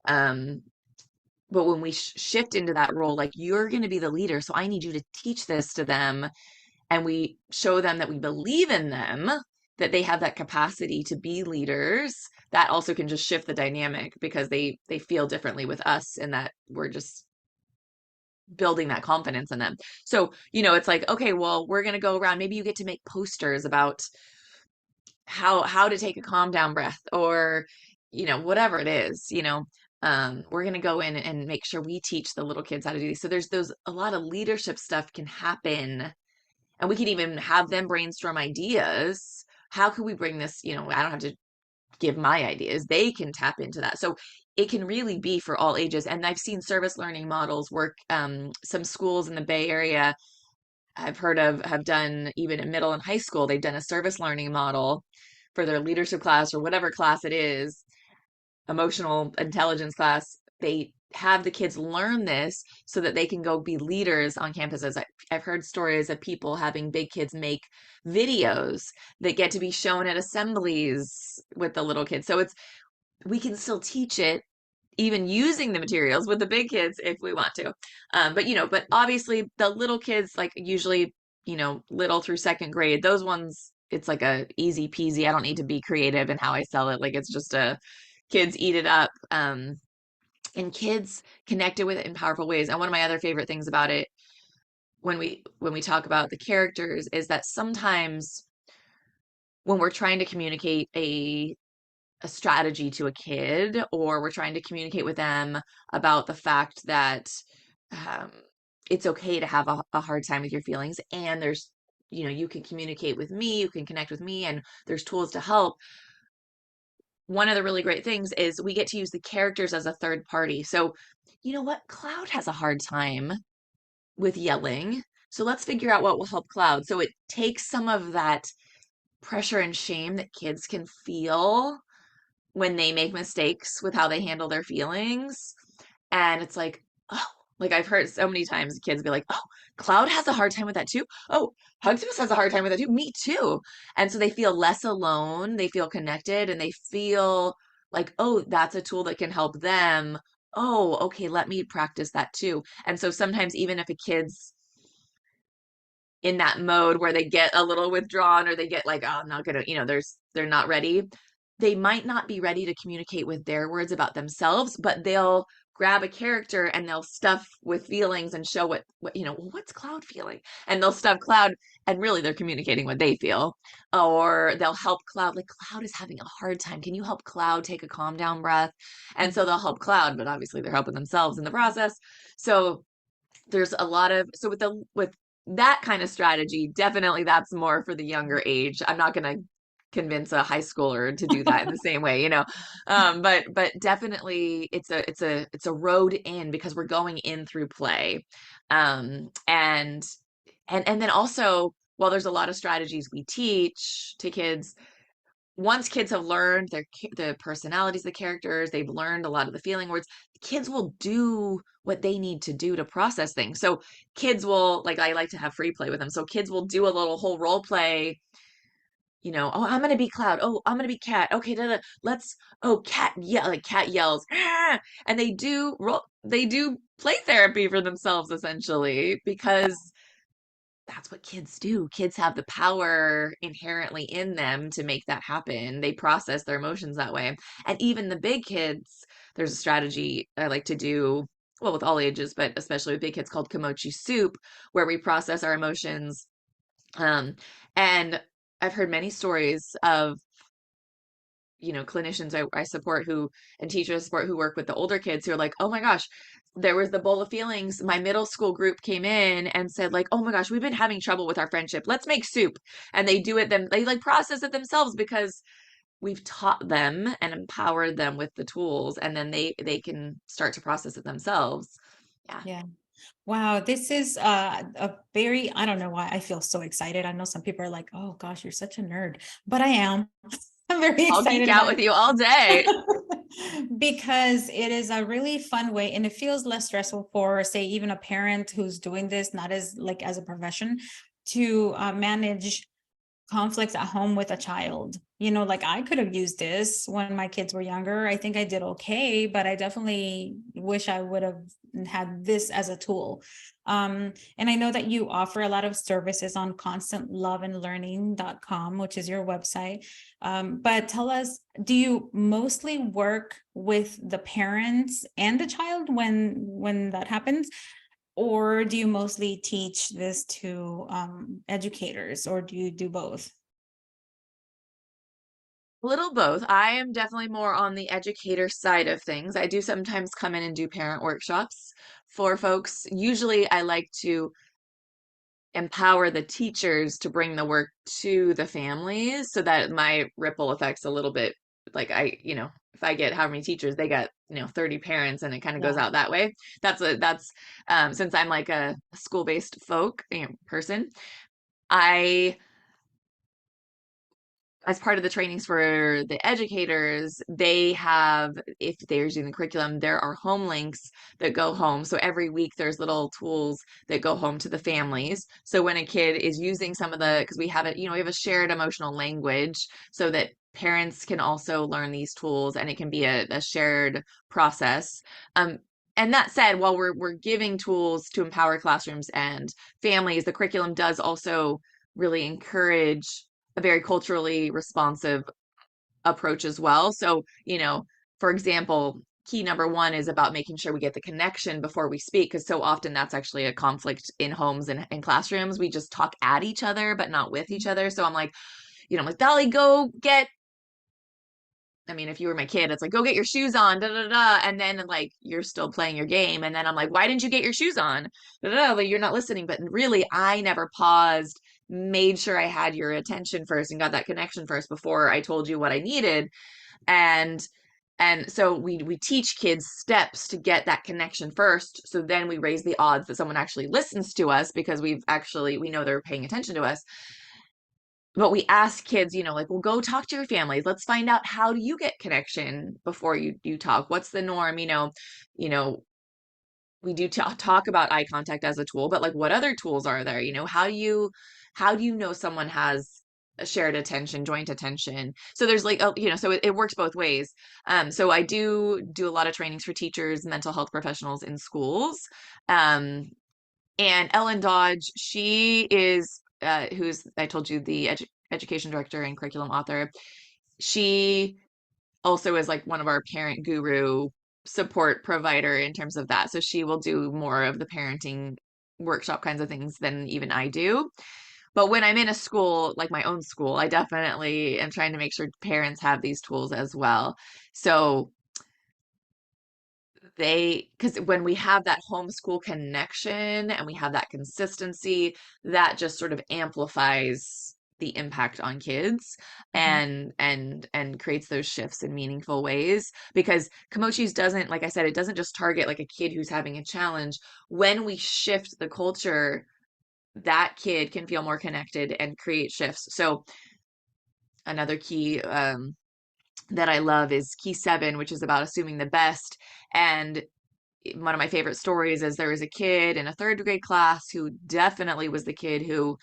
B: Um, but when we shift into that role, like, you're going to be the leader, so I need you to teach this to them, and we show them that we believe in them, that they have that capacity to be leaders, that also can just shift the dynamic, because they feel differently with us, and that we're just building that confidence in them. So, it's like, okay, well, we're going to go around, maybe you get to make posters about how to take a calm down breath, or whatever it is. We're going to go in and make sure we teach the little kids how to do these. So there's those, a lot of leadership stuff can happen, and we can even have them brainstorm ideas. How could we bring this? I don't have to give my ideas, they can tap into that. So it can really be for all ages. And I've seen service learning models work. Some schools in the Bay Area I've heard of have done, even in middle and high school, they've done a service learning model for their leadership class, or whatever class it is, emotional intelligence class. They have the kids learn this so that they can go be leaders on campuses. I've heard stories of people having big kids make videos that get to be shown at assemblies with the little kids. So we can still teach it, even using the materials with the big kids if we want to. But obviously the little kids, like, usually, little through second grade, those ones, it's like a easy peasy. I don't need to be creative in how I sell it. Like, it's just kids eat it up. And kids connected with it in powerful ways. And one of my other favorite things about it, when we talk about the characters, is that sometimes when we're trying to communicate a strategy to a kid, or we're trying to communicate with them about the fact that um, it's okay to have a hard time with your feelings, and there's, you can communicate with me, you can connect with me, and there's tools to help. One of the really great things is we get to use the characters as a third party. So, you know what? Cloud has a hard time with yelling. So let's figure out what will help Cloud. So it takes some of that pressure and shame that kids can feel when they make mistakes with how they handle their feelings. And it's like, oh, like, I've heard so many times kids be like, oh, Cloud has a hard time with that too. Oh, Hugsmas has a hard time with that too. Me too. And so they feel less alone, they feel connected, and they feel like, oh, that's a tool that can help them. Oh, okay, let me practice that too. And so sometimes, even if a kid's in that mode where they get a little withdrawn, or they get like, oh, I'm not gonna, they're not ready, they might not be ready to communicate with their words about themselves, but they'll grab a character and they'll stuff with feelings and show what what's Cloud feeling, and they'll stuff Cloud, and really they're communicating what they feel. Or they'll help Cloud, like, Cloud is having a hard time, can you help Cloud take a calm down breath? And so they'll help Cloud, but obviously they're helping themselves in the process. So there's a lot of, so with that kind of strategy, definitely that's more for the younger age. I'm not going to convince a high schooler to do that in the same way, but definitely it's a road in, because we're going in through play. And then also, while there's a lot of strategies we teach to kids, once kids have learned the personalities of the characters, they've learned a lot of the feeling words, kids will do what they need to do to process things. So kids will, like, I like to have free play with them. So kids will do a little whole role play, oh, I'm gonna be Cloud. Oh, I'm gonna be Cat. Okay, let's, oh, Cat, yeah, like Cat yells, ah! And they do play therapy for themselves, essentially, because that's what kids do. Kids have the power inherently in them to make that happen. They process their emotions that way. And even the big kids, there's a strategy I like to do, well, with all ages, but especially with big kids, called Kimochis soup, where we process our emotions. And I've heard many stories of, clinicians I support, who, and teachers I support, who work with the older kids, who are like, oh my gosh, there was the bowl of feelings. My middle school group came in and said, like, oh my gosh, we've been having trouble with our friendship. Let's make soup. And they do it, then they like process it themselves, because we've taught them and empowered them with the tools, and then they can start to process it themselves. Yeah.
A: Yeah. Wow, this is a very, I don't know why I feel so excited. I know some people are like, oh gosh, you're such a nerd, but I am. I'm very
B: I'll geek
A: excited
B: out
A: about
B: with you all day.
A: it. Because it is a really fun way and it feels less stressful for, say, even a parent who's doing this, not as like as a profession, to manage conflicts at home with a child. Like I could have used this when my kids were younger. I think I did okay, but I definitely wish I would have had this as a tool. And I know that you offer a lot of services on constantloveandlearning.com, which is your website. But tell us, do you mostly work with the parents and the child when that happens? Or do you mostly teach this to educators, or do you do both?
B: A little both. I am definitely more on the educator side of things. I do sometimes come in and do parent workshops for folks. Usually, I like to empower the teachers to bring the work to the families so that my ripple effect's a little bit like if I get how many teachers, they got, 30 parents and it kind of goes
A: Yeah.
B: out that way. That's since I'm like a school-based person, I as part of the trainings for the educators, they have, if they're using the curriculum, there are home links that go home. So every week there's little tools that go home to the families. So when a kid is using some of because we have it, we have a shared emotional language so that parents can also learn these tools and it can be a shared process. Um, and that said, while we're giving tools to empower classrooms and families, the curriculum does also really encourage a very culturally responsive approach as well. So, for example, key number one is about making sure we get the connection before we speak, because so often that's actually a conflict in homes and classrooms. We just talk at each other, but not with each other. So I'm like, Dolly, go get. I mean, if you were my kid, it's like, go get your shoes on, da da da. And then, like, you're still playing your game. And then I'm like, why didn't you get your shoes on? Da da da. Like, you're not listening. But really, I never paused, made sure I had your attention first and got that connection first before I told you what I needed. And so we teach kids steps to get that connection first. So then we raise the odds that someone actually listens to us because we know they're paying attention to us. But we ask kids, like, well, go talk to your families. Let's find out, how do you get connection before you talk? What's the norm? You know, we do talk about eye contact as a tool, but like, what other tools are there? How do you know someone has a shared attention, joint attention? So there's like, so it works both ways. So I do a lot of trainings for teachers, mental health professionals in schools. Um, and Ellen Dodge, she is, who's, I told you, the education director and curriculum author. She also is like one of our parent guru support provider in terms of that. So she will do more of the parenting workshop kinds of things than even I do. But when I'm in a school, like my own school, I definitely am trying to make sure parents have these tools as well. So because when we have that homeschool connection and we have that consistency, that just sort of amplifies the impact on kids
A: Mhm.
B: and creates those shifts in meaningful ways. Because Kimochis doesn't, like I said, it doesn't just target like a kid who's having a challenge. When we shift the culture, that kid can feel more connected and create shifts. So another key that I love is key 7, which is about assuming the best. And one of my favorite stories is there was a kid in a third grade class who definitely was the kid who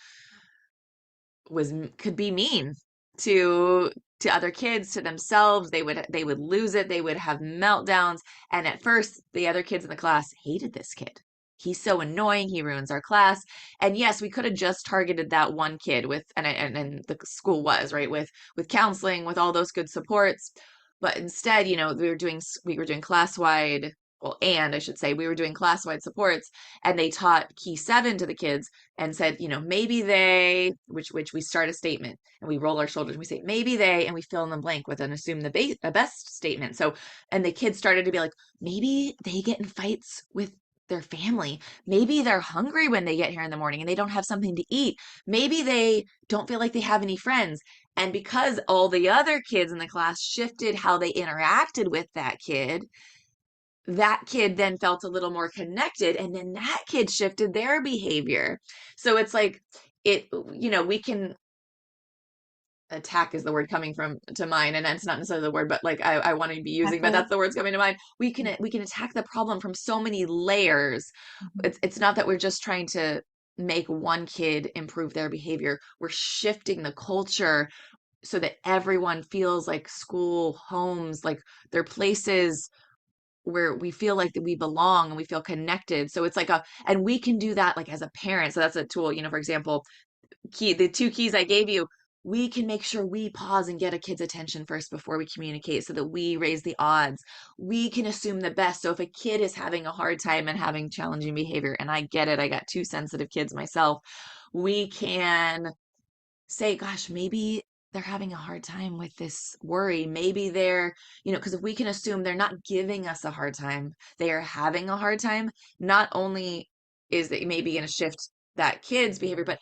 B: could be mean to other kids, to themselves. They would lose it, they would have meltdowns. And at first the other kids in the class hated this kid. He's so annoying, he ruins our class. And yes, we could have just targeted that one kid with, and the school was right with counseling, with all those good supports. But instead, we were doing class-wide, well, and I should say, we were doing class-wide supports, and they taught key 7 to the kids and said, maybe they, which we start a statement and we roll our shoulders and we say, maybe they, and we fill in the blank with an assume the best statement. So, and the kids started to be like, maybe they get in fights with their family. Maybe they're hungry when they get here in the morning and they don't have something to eat. Maybe they don't feel like they have any friends. And because all the other kids in the class shifted how they interacted with that kid then felt a little more connected, and then that kid shifted their behavior. So it's like, we can attack is the word coming from to mind, and that's not necessarily the word, but like I want to be using, but
A: Tackle.
B: that's the words coming to mind. We can attack the problem from so many layers.
A: Mhm.
B: It's not that we're just trying to make one kid improve their behavior. We're shifting the culture so that everyone feels like school, homes, like they're places where we feel like that we belong and we feel connected. So it's like and we can do that like as a parent. So that's a tool, for example, the two keys I gave you, we can make sure we pause and get a kid's attention first before we communicate so that we raise the odds. We can assume the best. So if a kid is having a hard time and having challenging behavior, and I get it, I got two sensitive kids myself, we can say, gosh, maybe they're having a hard time with this worry. Maybe they're, because if we can assume they're not giving us a hard time, they are having a hard time, not only is it maybe going to shift that kid's behavior, but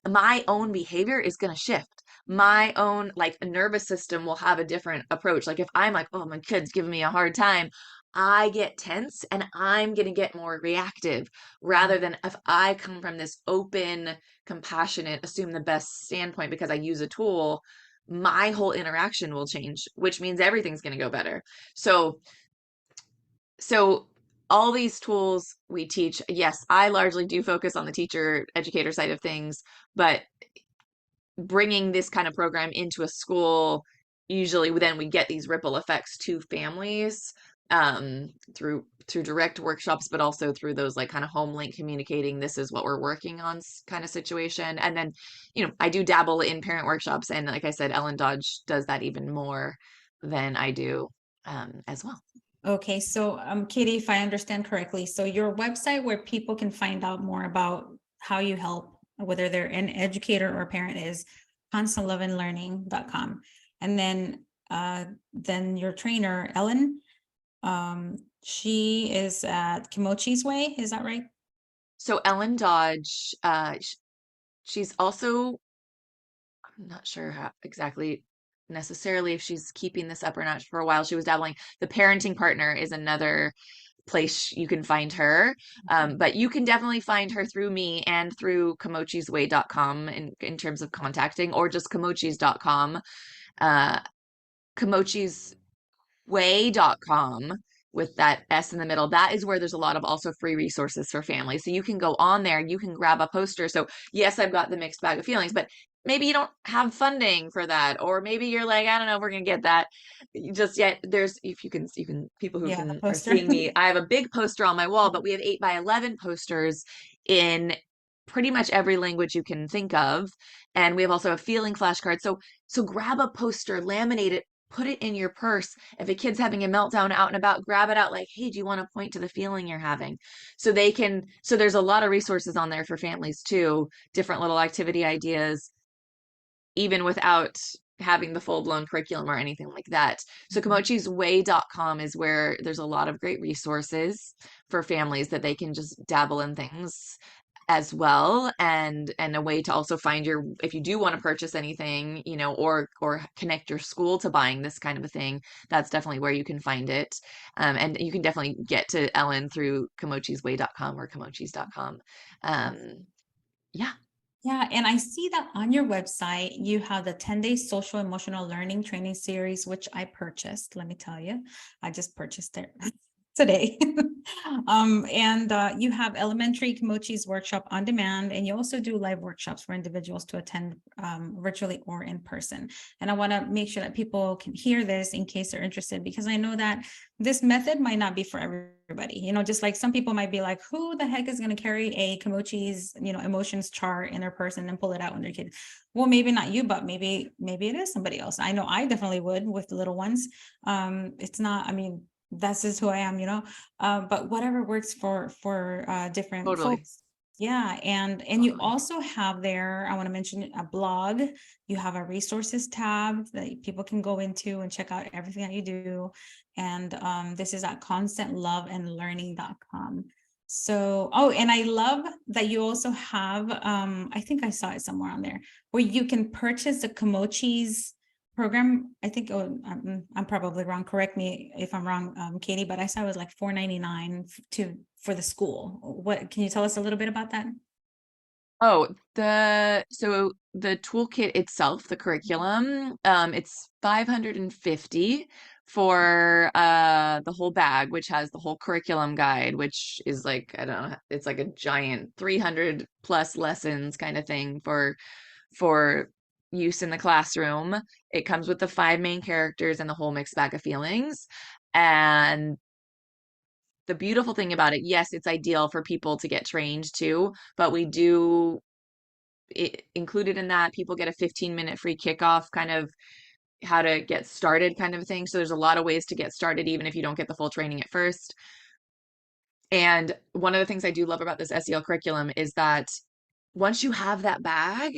B: my own behavior is going to shift. My own like nervous system will have a different approach. Like if I'm like, oh, my kid's giving me a hard time, I get tense and I'm going to get more reactive rather than if I come from this open, compassionate, assume the best standpoint because I use a tool, my whole interaction will change, which means everything's going to go better. So all these tools we teach, yes, I largely do focus on the teacher educator side of things, but bringing this kind of program into a school, usually then we get these ripple effects to families through direct workshops, but also through those like kind of home link communicating, this is what we're working on kind of situation. And then, I do dabble in parent workshops. And like I said, Ellen Dodge does that even more than I do as well.
A: Okay, so Katie, if I understand correctly, so your website where people can find out more about how you help, whether they're an educator or a parent, is constantloveandlearning.com. And then your trainer, Ellen, she is at Kimochis Way, is that right?
B: So Ellen Dodge, she's also, I'm not sure how exactly necessarily if she's keeping this up or not. For a while, she was dabbling. The Parenting Partner is another place you can find her. But you can definitely find her through me and through kimochisway.com in terms of contacting, or just kimochis.com. Uh, Way.com with that S in the middle. That is where there's a lot of also free resources for families. So you can go on there, you can grab a poster. So yes, I've got the mixed bag of feelings, but maybe you don't have funding for that, or maybe you're like, I don't know if we're gonna get that just yet. There's, if you can people who
A: Yeah, the
B: can are
A: poster.
B: seeing me, I have a big poster on my wall, but we have 8 by 11 posters in pretty much every language you can think of. And we have also a feeling flashcard. So grab a poster, laminate it, put it in your purse. If a kid's having a meltdown out and about, grab it out like, hey, do you want to point to the feeling you're having? So there's a lot of resources on there for families too, different little activity ideas, even without having the full-blown curriculum or anything like that. So kimochisway.com is where there's a lot of great resources for families that they can just dabble in things as well, and a way to also find your, if you do want to purchase anything, or connect your school to buying this kind of a thing, that's definitely where you can find it. And you can definitely get to Ellen through kimochisway.com or kimochis.com. Yeah.
A: Yeah, and I see that on your website, you have the 10-day social emotional learning training series, which I purchased. Let me tell you, I just purchased it today. And you have elementary Kimochis workshop on demand, and you also do live workshops for individuals to attend virtually or in person. And I want to make sure that people can hear this in case they're interested, because I know that this method might not be for everybody. Just like some people might be like, who the heck is going to carry a Kimochis, emotions chart in their person and pull it out when they're kids? Well, maybe not you, but maybe it is somebody else. I know I definitely would with the little ones. It's not, I mean, that's just who I am, but whatever works for different
B: Totally.
A: folks. Yeah, and you
B: Totally.
A: also have there, I want to mention a blog. You have a resources tab that people can go into and check out everything that you do. And this is at constantloveandlearning.com. So, and I love that you also have, I think I saw it somewhere on there, where you can purchase the Kimochis program. I think, I'm probably wrong. Correct me if I'm wrong, Katie, but I saw it was like $4.99 for the school. What can you tell us a little bit about that?
B: Oh, so the toolkit itself, the curriculum, it's 550 for the whole bag, which has the whole curriculum guide, which is like, I don't know, it's like a giant 300 plus lessons kind of thing for use in the classroom. It comes with the five main characters and the whole mixed bag of feelings. And the beautiful thing about it, yes, it's ideal for people to get trained too, but we do included in that. People get a 15-minute free kickoff, kind of how to get started kind of thing. So there's a lot of ways to get started, even if you don't get the full training at first. And one of the things I do love about this SEL curriculum is that once you have that bag,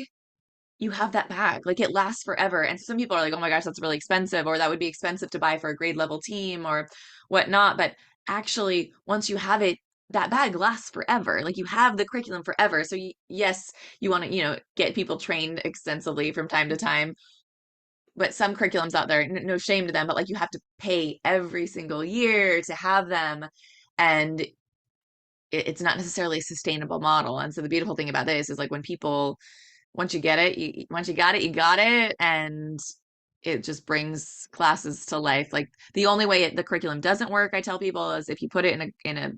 B: you have that bag. Like it lasts forever. And some people are like, oh my gosh, that's really expensive, or that would be expensive to buy for a grade level team or whatnot. But actually, once you have it, that bag lasts forever. Like you have the curriculum forever. So yes, you want to, get people trained extensively from time to time. But some curriculums out there, no shame to them, but like you have to pay every single year to have them. And it's not necessarily a sustainable model. And so the beautiful thing about this is like when people once you get it, once you got it, you got it, and it just brings classes to life. Like the only way the curriculum doesn't work, I tell people, is if you put it in a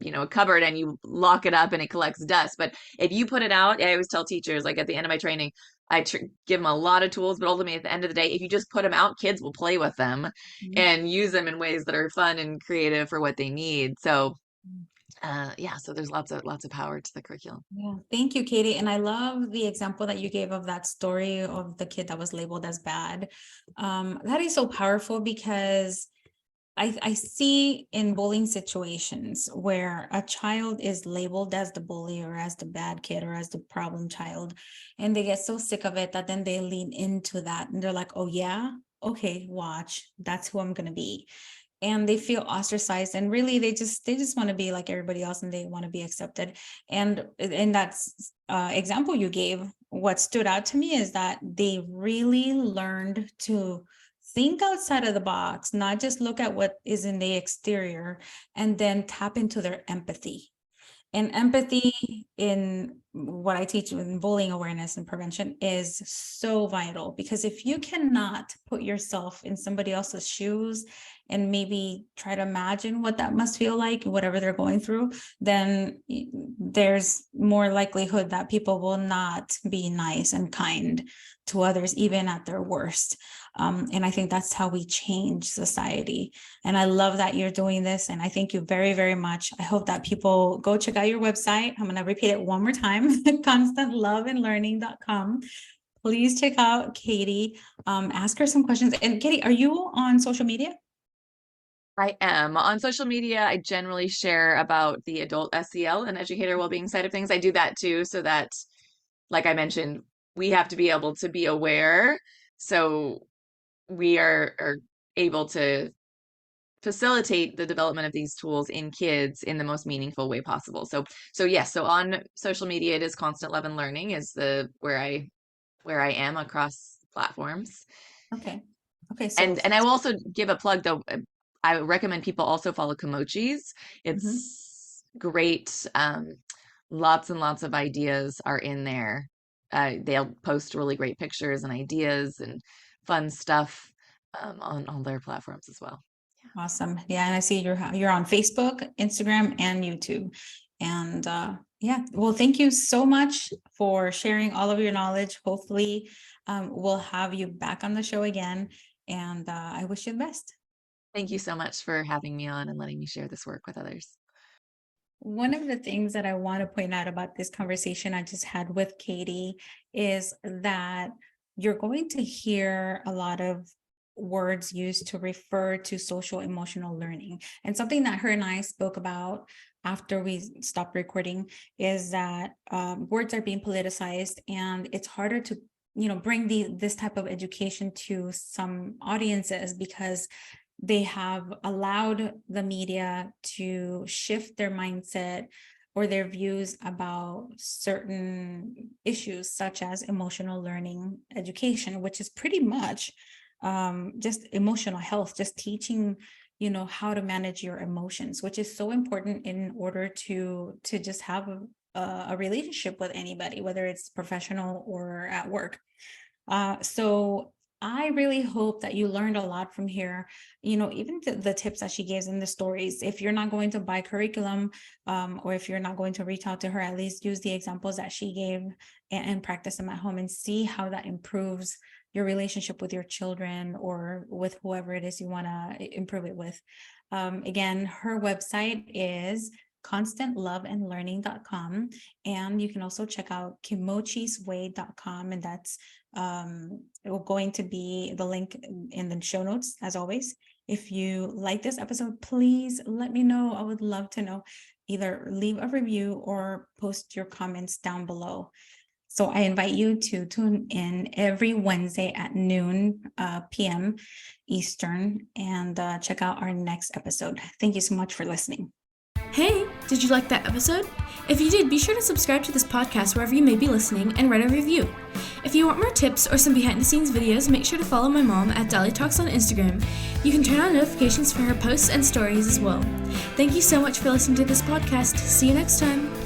B: a cupboard and you lock it up and it collects dust. But if you put it out, I always tell teachers, like at the end of my training, I give them a lot of tools, but ultimately at the end of the day, if you just put them out, kids will play with them and use them in ways that are fun and creative for what they need. So yeah, so there's lots of power to the curriculum.
A: Yeah, thank you, Katie. And I love the example that you gave of that story of the kid that was labeled as bad. That is so powerful because I see in bullying situations where a child is labeled as the bully or as the bad kid or as the problem child, and they get so sick of it that then they lean into that and they're like, oh yeah, okay, watch, that's who I'm gonna be. And they feel ostracized, and really they just want to be like everybody else, and they want to be accepted. And in that example you gave, what stood out to me is that they really learned to think outside of the box, not just look at what is in the exterior, and then tap into their empathy. And empathy in what I teach in bullying awareness and prevention is so vital, because if you cannot put yourself in somebody else's shoes and maybe try to imagine what that must feel like, whatever they're going through, then there's more likelihood that people will not be nice and kind to others, even at their worst. And I think that's how we change society. And I love that you're doing this. And I thank you very, very much. I hope that people go check out your website. I'm going to repeat it one more time, constantloveandlearning.com. Please check out Katie. Ask her some questions. And Katie, are you on social media?
B: I am on social media. I generally share about the adult SEL and educator well-being side of things. I do that too, so that, like I mentioned, we have to be able to be aware. So we are able to facilitate the development of these tools in kids in the most meaningful way possible. So yes, so on social media, it is Constant Love and Learning is the where I am across platforms.
A: Okay. Okay. So,
B: And I will also give a plug though. I recommend people also follow Kimochis.
A: mhm.
B: It's great. Lots and lots of ideas are in there. They'll post really great pictures and ideas and fun stuff on all their platforms as well.
A: Awesome. Yeah, and I see you're on Facebook, Instagram, and YouTube. And yeah, well, thank you so much for sharing all of your knowledge. Hopefully, we'll have you back on the show again. And I wish you the best.
B: Thank you so much for having me on and letting me share this work with others.
A: One of the things that I want to point out about this conversation I just had with Katie is that you're going to hear a lot of words used to refer to social emotional learning. And something that her and I spoke about after we stopped recording is that words are being politicized, and it's harder to bring this type of education to some audiences because they have allowed the media to shift their mindset or their views about certain issues, such as emotional learning education, which is pretty much just emotional health, just teaching how to manage your emotions, which is so important in order to just have a relationship with anybody, whether it's professional or at work. So I really hope that you learned a lot from here. Even the tips that she gives in the stories. If you're not going to buy curriculum, or if you're not going to reach out to her, at least use the examples that she gave and practice them at home and see how that improves your relationship with your children or with whoever it is you want to improve it with. Again, her website is constantloveandlearning.com, and you can also check out kimochisway.com, and that's going to be the link in the show notes as always. If you like this episode, please let me know. I would love to know. Either leave a review or post your comments down below. So I invite you to tune in every Wednesday at noon p.m. Eastern, and check out our next episode. Thank you so much for listening.
C: Hey, did you like that episode? If you did, be sure to subscribe to this podcast wherever you may be listening and write a review. If you want more tips or some behind-the-scenes videos, make sure to follow my mom at Dalitalks on Instagram. You can turn on notifications for her posts and stories as well. Thank you so much for listening to this podcast. See you next time.